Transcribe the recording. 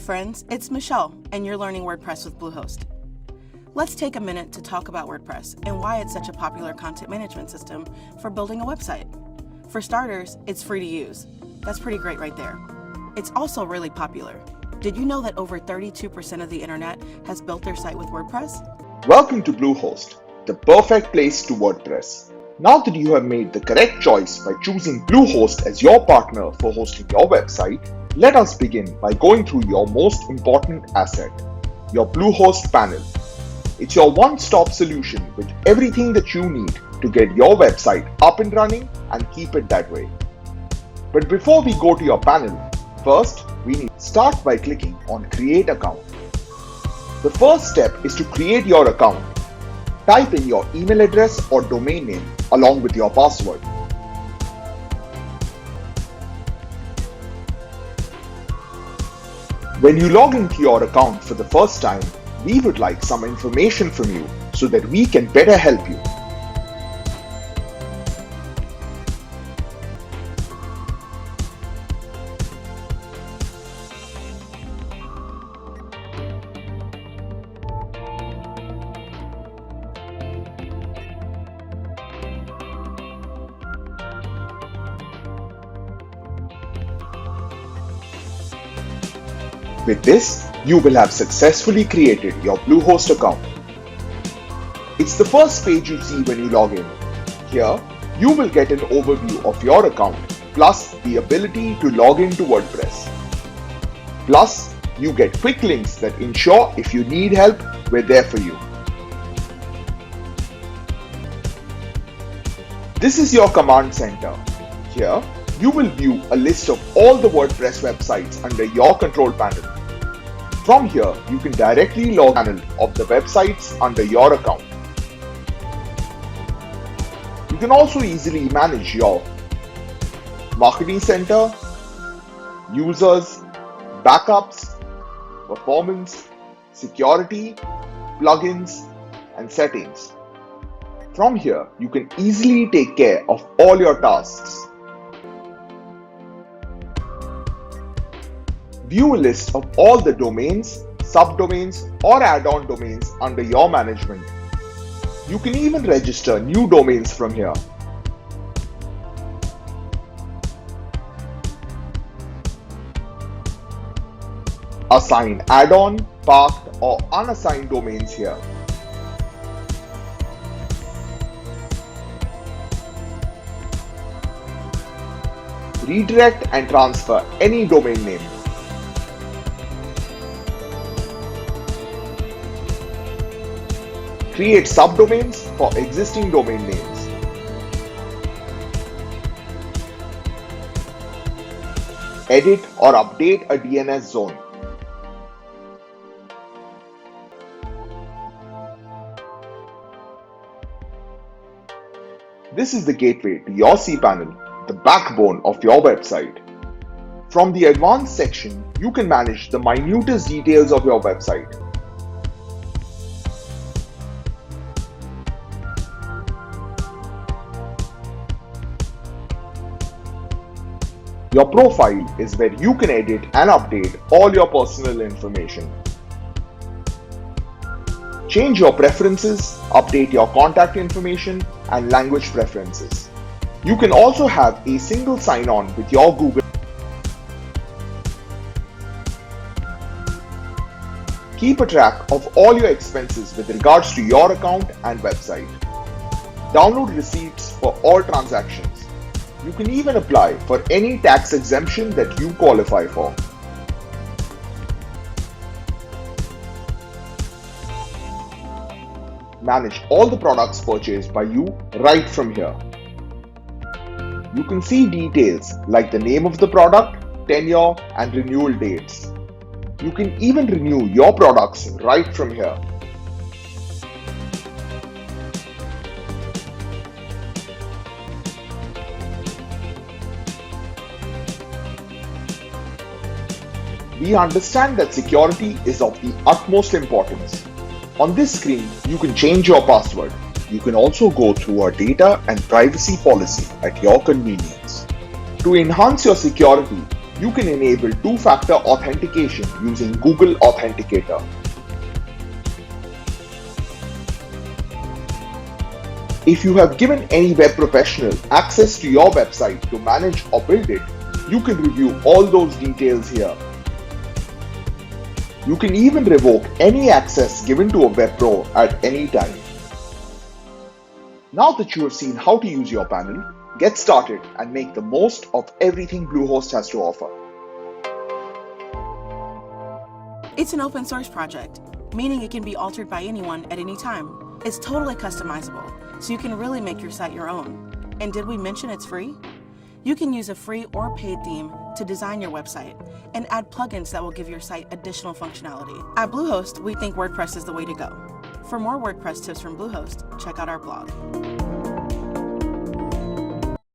friends, it's Michelle, and you're learning WordPress with Bluehost. Let's take a minute to talk about WordPress and why it's such a popular content management system for building a website. For starters, it's free to use. That's pretty great right there. It's also really popular. Did you know that over 32% of the internet has built their site with WordPress? Welcome to Bluehost, the perfect place to WordPress. Now that you have made the correct choice by choosing Bluehost as your partner for hosting your website, let us begin by going through your most important asset, your Bluehost panel. It's your one-stop solution with everything that you need to get your website up and running and keep it that way. But before we go to your panel, first we need to start by clicking on Create Account. The first step is to create your account. Type in your email address or domain name along with your password. When you log into your account for the first time, we would like some information from you so that we can better help you. With this, you will have successfully created your Bluehost account. It's the first page you see when you log in. Here, you will get an overview of your account, plus the ability to log into WordPress. Plus, you get quick links that ensure if you need help, we're there for you. This is your command center. Here, you will view a list of all the WordPress websites under your control panel. From here, you can directly log in of the websites under your account. You can also easily manage your marketing center, users, backups, performance, security, plugins, and settings. From here, you can easily take care of all your tasks. View a list of all the domains, subdomains, or add-on domains under your management. You can even register new domains from here. Assign add-on, parked, or unassigned domains here. Redirect and transfer any domain name. Create subdomains for existing domain names. Edit or update a DNS zone. This is the gateway to your cPanel, the backbone of your website. From the advanced section, you can manage the minutest details of your website. Your profile is where you can edit and update all your personal information. Change your preferences, update your contact information, and language preferences. You can also have a single sign-on with your Google. Keep a track of all your expenses with regards to your account and website. Download receipts for all transactions. You can even apply for any tax exemption that you qualify for. Manage all the products purchased by you right from here. You can see details like the name of the product, tenure, and renewal dates. You can even renew your products right from here. We understand that security is of the utmost importance. On this screen, you can change your password. You can also go through our data and privacy policy at your convenience. To enhance your security, You can enable two-factor authentication using Google Authenticator. If you have given any web professional access to your website to manage or build it, you can review all those details here. You can even revoke any access given to a web pro at any time. Now that you have seen how to use your panel, get started and make the most of everything Bluehost has to offer. It's an open source project, meaning it can be altered by anyone at any time. It's totally customizable, so you can really make your site your own. And did we mention it's free? You can use a free or paid theme to design your website and add plugins that will give your site additional functionality. At Bluehost, we think WordPress is the way to go. For more WordPress tips from Bluehost, check out our blog.